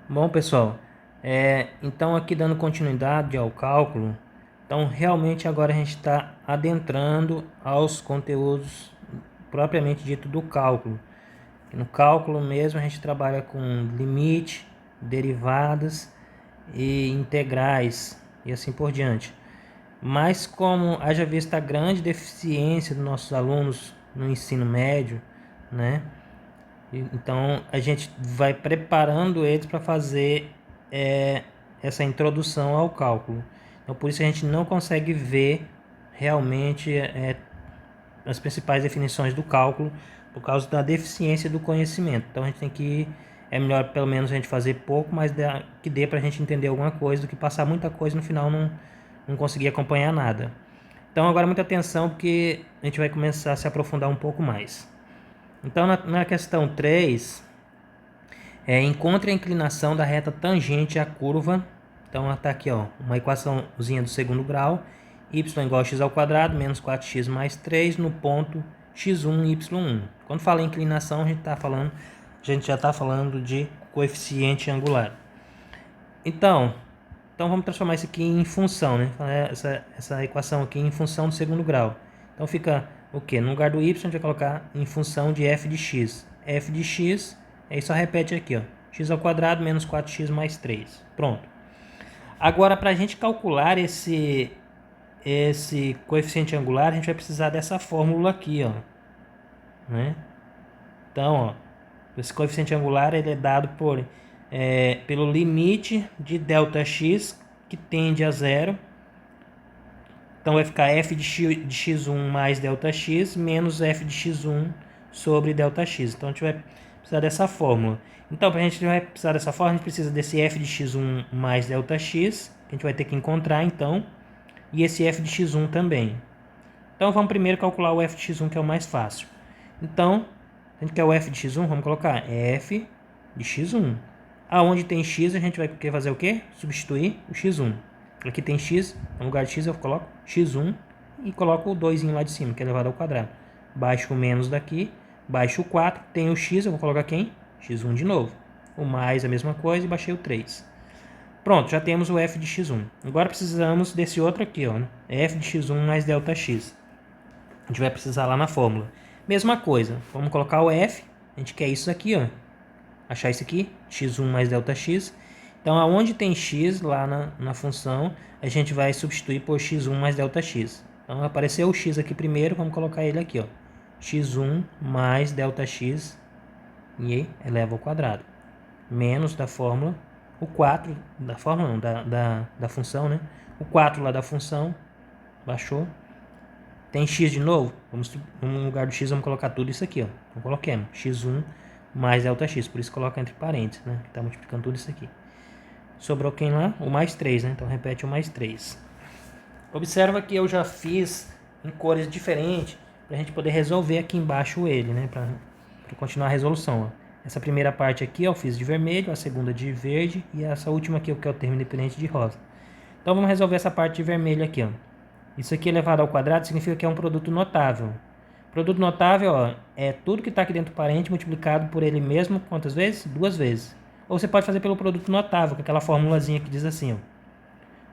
Bom, pessoal, então aqui dando continuidade ao cálculo, então realmente agora a gente está adentrando aos conteúdos propriamente dito do cálculo. No cálculo mesmo a gente trabalha com limite, derivadas e integrais e assim por diante. Mas como haja vista a grande deficiência dos nossos alunos no ensino médio, né? Então a gente vai preparando eles para fazer é, essa introdução ao cálculo. Então por isso a gente não consegue ver realmente as principais definições do cálculo por causa da deficiência do conhecimento. Então a gente tem que é melhor pelo menos a gente fazer pouco, mas que dê para a gente entender alguma coisa do que passar muita coisa e no final não conseguir acompanhar nada. Então agora muita atenção porque a gente vai começar a se aprofundar um pouco mais. Então na questão 3, encontre a inclinação da reta tangente à curva. Então está aqui, ó, uma equaçãozinha do segundo grau. Y igual a x ao quadrado menos 4x mais 3 no ponto x1 e y1. Quando fala em inclinação, a gente já está falando de coeficiente angular. Então vamos transformar isso aqui em função, né? Essa equação aqui em função do segundo grau. Então fica o quê? No lugar do y, a gente vai colocar em função de f de x. F de x, aí só repete aqui, ó. X ao quadrado menos 4x mais 3. Pronto. Agora, para a gente calcular esse coeficiente angular, a gente vai precisar dessa fórmula aqui, ó. Né? Então, ó, esse coeficiente angular ele é dado pelo limite de ΔX que tende a zero. Então vai ficar f de x1 mais ΔX menos f de x1 sobre ΔX. Então a gente vai precisar dessa fórmula. Então para a gente vai precisar dessa fórmula, a gente precisa desse f de x1 mais ΔX, que a gente vai ter que encontrar então, e esse f de x1 também. Então vamos primeiro calcular o f de x1, que é o mais fácil. Então, a gente quer o f de x1, vamos colocar f de x1. Aonde tem x, a gente vai fazer o quê? Substituir o x1. Aqui tem x, no lugar de x eu coloco x1 e coloco o 2 lá de cima, que é elevado ao quadrado. Baixo o menos daqui, baixo o 4, tem o x, eu vou colocar quem? x1 de novo. O mais a mesma coisa e baixei o 3. Pronto, já temos o f de x1. Agora precisamos desse outro aqui, ó, f de x1 mais ΔX. A gente vai precisar lá na fórmula. Mesma coisa, vamos colocar o f, a gente quer isso aqui, ó. Achar isso aqui, x1 mais ΔX. Então, aonde tem x lá na função, a gente vai substituir por x1 mais ΔX. Então, apareceu o x aqui primeiro, vamos colocar ele aqui, ó. x1 mais ΔX e eleva ao quadrado. Menos da fórmula, o 4 da fórmula, não, da função, né? O 4 lá da função, baixou. Tem x de novo, no lugar do x vamos colocar tudo isso aqui, ó. Então, coloquemos x1 mais ΔX, por isso coloca entre parênteses, né? Que está multiplicando tudo isso aqui. Sobrou quem lá? O mais 3, né? Então repete o mais 3. Observa que eu já fiz em cores diferentes para a gente poder resolver aqui embaixo ele, né? Para continuar a resolução. Ó. Essa primeira parte aqui eu fiz de vermelho, a segunda de verde e essa última aqui que é o termo independente de rosa. Então vamos resolver essa parte de vermelho aqui, ó. Isso aqui elevado ao quadrado significa que é um produto notável. Produto notável, ó, é tudo que está aqui dentro do parente multiplicado por ele mesmo, quantas vezes? 2 vezes. Ou você pode fazer pelo produto notável, com aquela formulazinha que diz assim, ó,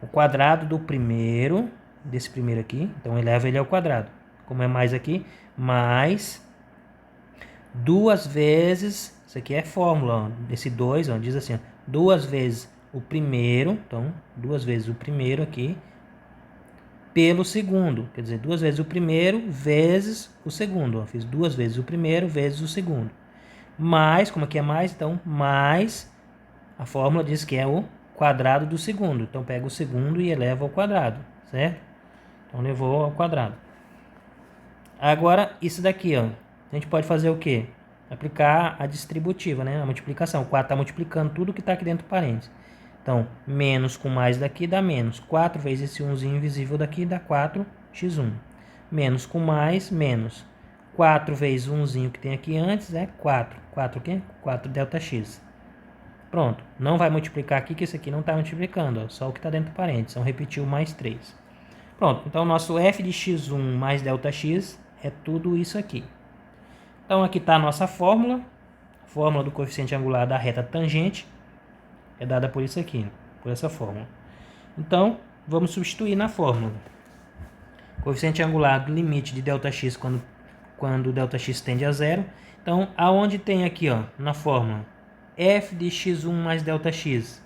o quadrado do primeiro, desse primeiro aqui, então eleva ele ao quadrado. Como é mais aqui, mais 2 vezes, isso aqui é fórmula, ó, desse 2, ó, diz assim, ó, 2 vezes o primeiro, então 2 vezes o primeiro aqui, pelo segundo, quer dizer, 2 vezes o primeiro vezes o segundo. Ó. Fiz 2 vezes o primeiro vezes o segundo. Mais, como aqui é mais, então, mais, a fórmula diz que é o quadrado do segundo. Então, pega o segundo e eleva ao quadrado, certo? Então, levou ao quadrado. Agora, isso daqui, ó, a gente pode fazer o quê? Aplicar a distributiva, né? A multiplicação. O 4 está multiplicando tudo que está aqui dentro do parênteses. Então, menos com mais daqui dá menos. 4 vezes esse 1zinho invisível daqui dá 4x1. Menos com mais, menos. 4 vezes o 1zinho que tem aqui antes é 4. 4 o quê? 4 ΔX. Pronto. Não vai multiplicar aqui, que esse aqui não está multiplicando. Ó, só o que está dentro do parênteses. Então, repetiu mais 3. Pronto. Então, o nosso f de x1 mais ΔX é tudo isso aqui. Então, aqui está a nossa fórmula. Fórmula do coeficiente angular da reta tangente. é dada por isso aqui, por essa fórmula. Então, vamos substituir na fórmula. Coeficiente angular do limite de ΔX quando ΔX tende a zero. Então, aonde tem aqui, ó, na fórmula, f de x1 mais ΔX,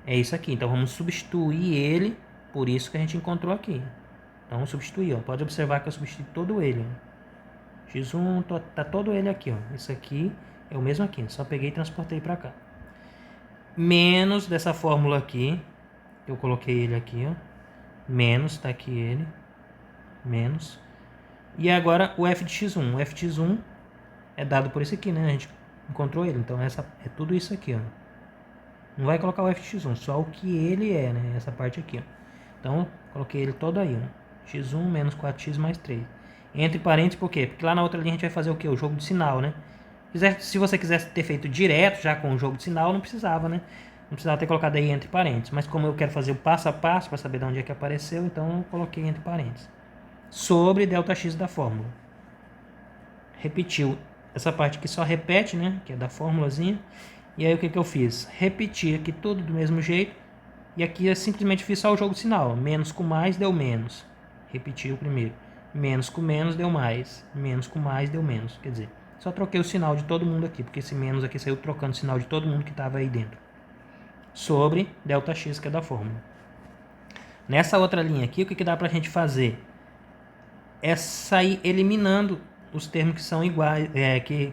é isso aqui. Então, vamos substituir ele por isso que a gente encontrou aqui. Então, vamos substituir, ó. Pode observar que eu substituí todo ele, ó. X1 tá todo ele aqui, ó. Isso aqui é o mesmo aqui. Só peguei e transportei para cá. Menos dessa fórmula aqui, eu coloquei ele aqui, ó. Menos, tá aqui ele. Menos. E agora o f de x1. O f de x1 é dado por esse aqui, né? A gente encontrou ele. Então, essa é tudo isso aqui, ó. Não vai colocar o f de x1, só o que ele é, né? Essa parte aqui, ó. Então, coloquei ele todo aí, ó. x1 menos 4x mais 3. Entre parênteses, por quê? Porque lá na outra linha a gente vai fazer o quê? O jogo de sinal, né? Se você quisesse ter feito direto, já com o jogo de sinal, não precisava, né? Não precisava ter colocado aí entre parênteses. Mas como eu quero fazer o passo a passo para saber de onde é que apareceu, então eu coloquei entre parênteses. Sobre ΔX da fórmula. Repetiu. Essa parte aqui só repete, né? Que é da fórmulazinha. E aí o que que eu fiz? Repeti aqui tudo do mesmo jeito. E aqui eu simplesmente fiz só o jogo de sinal. Menos com mais deu menos. Repeti o primeiro. Menos com menos deu mais. Menos com mais deu menos. Quer dizer, só troquei o sinal de todo mundo aqui. Porque esse menos aqui saiu trocando o sinal de todo mundo que estava aí dentro. Sobre ΔX, que é da fórmula. Nessa outra linha aqui, o que dá pra gente fazer? É sair eliminando os termos que são iguais,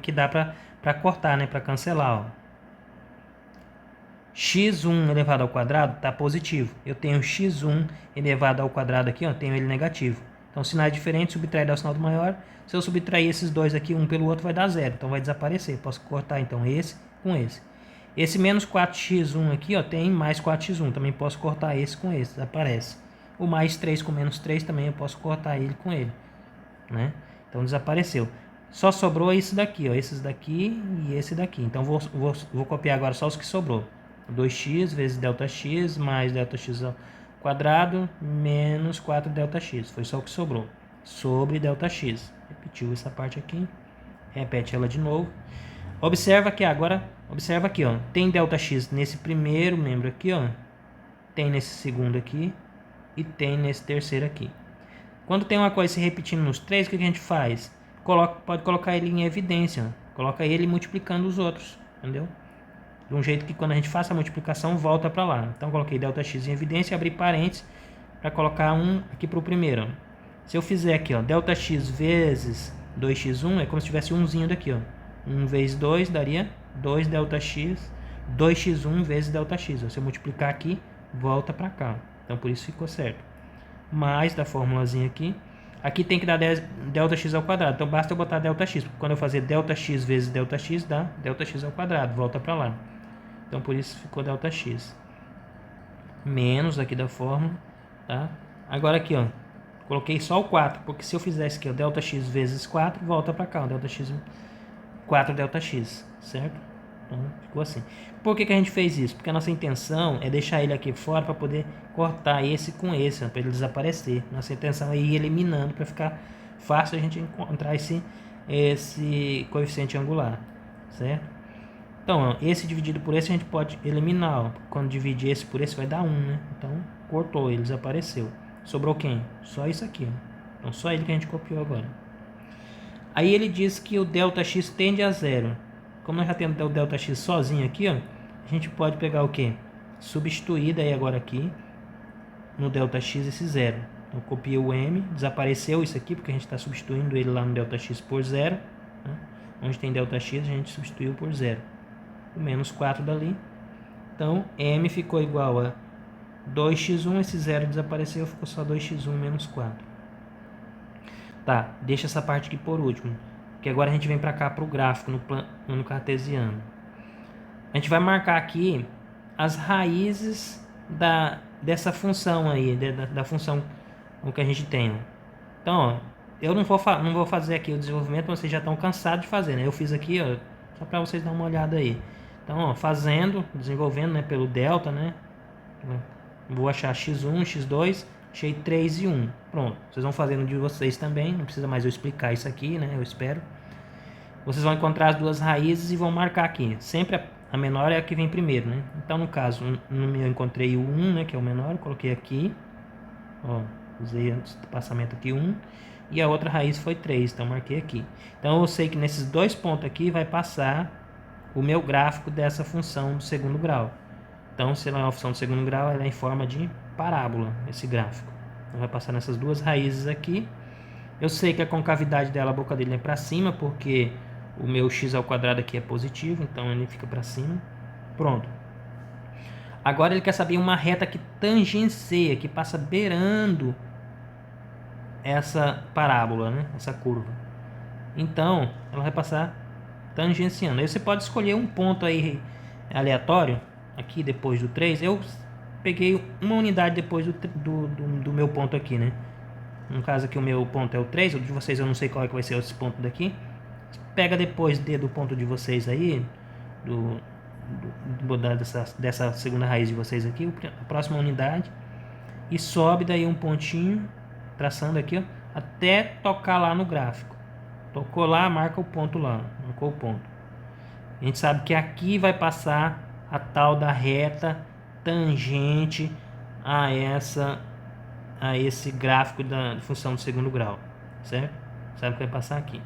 que dá para cortar, né, para cancelar. Ó. x1 elevado ao quadrado está positivo. Eu tenho x1 elevado ao quadrado aqui, ó, tenho ele negativo. Então, sinais diferentes, subtrai dá o sinal do maior. Se eu subtrair esses dois aqui, um pelo outro, vai dar zero. Então, vai desaparecer. Eu posso cortar, então, esse com esse. Esse menos 4x1 aqui, ó, tem mais 4x1. Também posso cortar esse com esse, desaparece. O mais 3 com menos 3 também eu posso cortar ele com ele. Né? Então desapareceu. Só sobrou isso daqui, ó, esses daqui e esse daqui. Então vou copiar agora só os que sobrou. 2x vezes ΔX mais ΔX ao quadrado menos 4ΔX. Foi só o que sobrou. Sobre ΔX. Repetiu essa parte aqui. Repete ela de novo. Observa que agora, observa aqui, ó, tem ΔX nesse primeiro membro aqui, ó. Tem nesse segundo aqui e tem nesse terceiro aqui. Quando tem uma coisa se repetindo nos três, o que a gente faz? Pode colocar ele em evidência. Coloca ele multiplicando os outros. Entendeu? De um jeito que quando a gente faz a multiplicação, volta para lá. Então, coloquei ΔX em evidência e abri parênteses para colocar um aqui para o primeiro. Ó. Se eu fizer aqui, ó, ΔX vezes 2x1, é como se tivesse umzinho daqui. Ó. 1 vezes 2 daria 2ΔX, 2x1 vezes ΔX. Ó. Se eu multiplicar aqui, volta para cá. Então, por isso ficou certo. Mais da formulazinha aqui. Aqui tem que dar ΔX ao quadrado. Então basta eu botar ΔX. Porque quando eu fazer ΔX vezes ΔX, dá ΔX ao quadrado. Volta para lá. Então por isso ficou ΔX. Menos aqui da fórmula. Tá? Agora aqui, ó. Coloquei só o 4. Porque se eu fizesse aqui, ó, ΔX vezes 4, volta para cá. Ó, ΔX, 4ΔX. Certo? Então, ficou assim. Por que a gente fez isso? Porque a nossa intenção é deixar ele aqui fora para poder cortar esse com esse, para ele desaparecer. Nossa intenção é ir eliminando para ficar fácil a gente encontrar esse coeficiente angular, certo? Então, ó, esse dividido por esse a gente pode eliminar. Ó. Quando dividir esse por esse vai dar 1, né? Então, cortou ele, desapareceu. Sobrou quem? Só isso aqui. Ó. Então, só ele que a gente copiou agora. Aí ele diz que o ΔX tende a zero. Como nós já temos o ΔX sozinho aqui, ó, a gente pode pegar o quê? Substituir daí agora aqui no ΔX esse zero. Então, copiei o M, desapareceu isso aqui, porque a gente está substituindo ele lá no ΔX por zero. Né? Onde tem ΔX, a gente substituiu por zero. O menos 4 dali. Então, M ficou igual a 2x1, esse zero desapareceu, ficou só 2x1 menos 4. Tá, deixa essa parte aqui por último. Que agora a gente vem para cá para o gráfico, no plano cartesiano. A gente vai marcar aqui as raízes dessa função aí, da função que a gente tem. Então, ó, eu não vou fazer aqui o desenvolvimento, vocês já estão cansados de fazer, né? Eu fiz aqui, ó, só para vocês darem uma olhada aí. Então, ó, desenvolvendo, né, pelo delta, né? Vou achar x1, x2, achei 3 e 1. Pronto, vocês vão fazendo de vocês também, não precisa mais eu explicar isso aqui, né? Eu espero. Vocês vão encontrar as duas raízes e vão marcar aqui. Sempre A menor é a que vem primeiro, né? Então, no caso, no meu eu encontrei o 1, né, que é o menor, eu coloquei aqui. Ó, usei antes do passamento aqui 1. E a outra raiz foi 3, então marquei aqui. Então, eu sei que nesses dois pontos aqui vai passar o meu gráfico dessa função do segundo grau. Então, se ela é uma função do segundo grau, ela é em forma de parábola, esse gráfico. Então, vai passar nessas duas raízes aqui. Eu sei que a concavidade dela, a boca dele é para cima, porque o meu x ao quadrado aqui é positivo, então ele fica para cima. Pronto. Agora ele quer saber uma reta que tangencia, que passa beirando essa parábola, né? Essa curva. Então, ela vai passar tangenciando. Aí você pode escolher um ponto aí aleatório, aqui depois do 3. Eu peguei uma unidade depois do meu ponto aqui, né? No caso aqui o meu ponto é o 3, o de vocês eu não sei qual é que vai ser esse ponto daqui. Pega depois do ponto de vocês aí, dessa segunda raiz de vocês aqui, a próxima unidade, e sobe daí um pontinho, traçando aqui, ó, até tocar lá no gráfico. Tocou lá, marca o ponto lá, marcou o ponto. A gente sabe que aqui vai passar a tal da reta tangente a esse gráfico da função do segundo grau, certo? Sabe que vai passar aqui.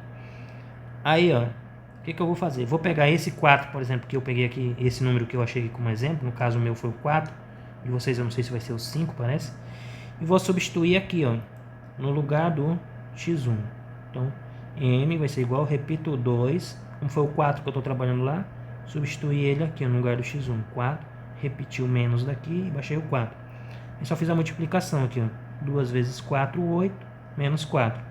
Aí, ó, o que eu vou fazer? Vou pegar esse 4, por exemplo, que eu peguei aqui, esse número que eu achei aqui como exemplo, no caso o meu foi o 4, de vocês eu não sei se vai ser o 5, parece, e vou substituir aqui, ó, no lugar do x1. Então, m vai ser igual, repito, 2, como foi o 4 que eu estou trabalhando lá, substituí ele aqui, ó, no lugar do x1, 4, repeti o menos daqui e baixei o 4. Eu só fiz a multiplicação aqui, ó. 2 vezes 4, 8, menos 4.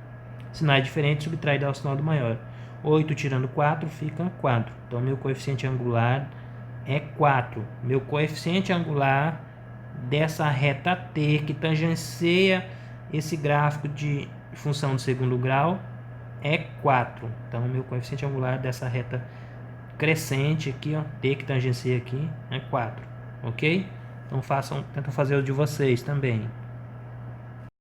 Sinais diferentes, subtrai dá o sinal do maior. 8 tirando 4 fica 4. Então, meu coeficiente angular é 4. Meu coeficiente angular dessa reta T que tangencia esse gráfico de função do segundo grau é 4. Então, meu coeficiente angular dessa reta crescente aqui, ó, T que tangencia aqui, é 4. Ok? Então, tentam fazer o de vocês também.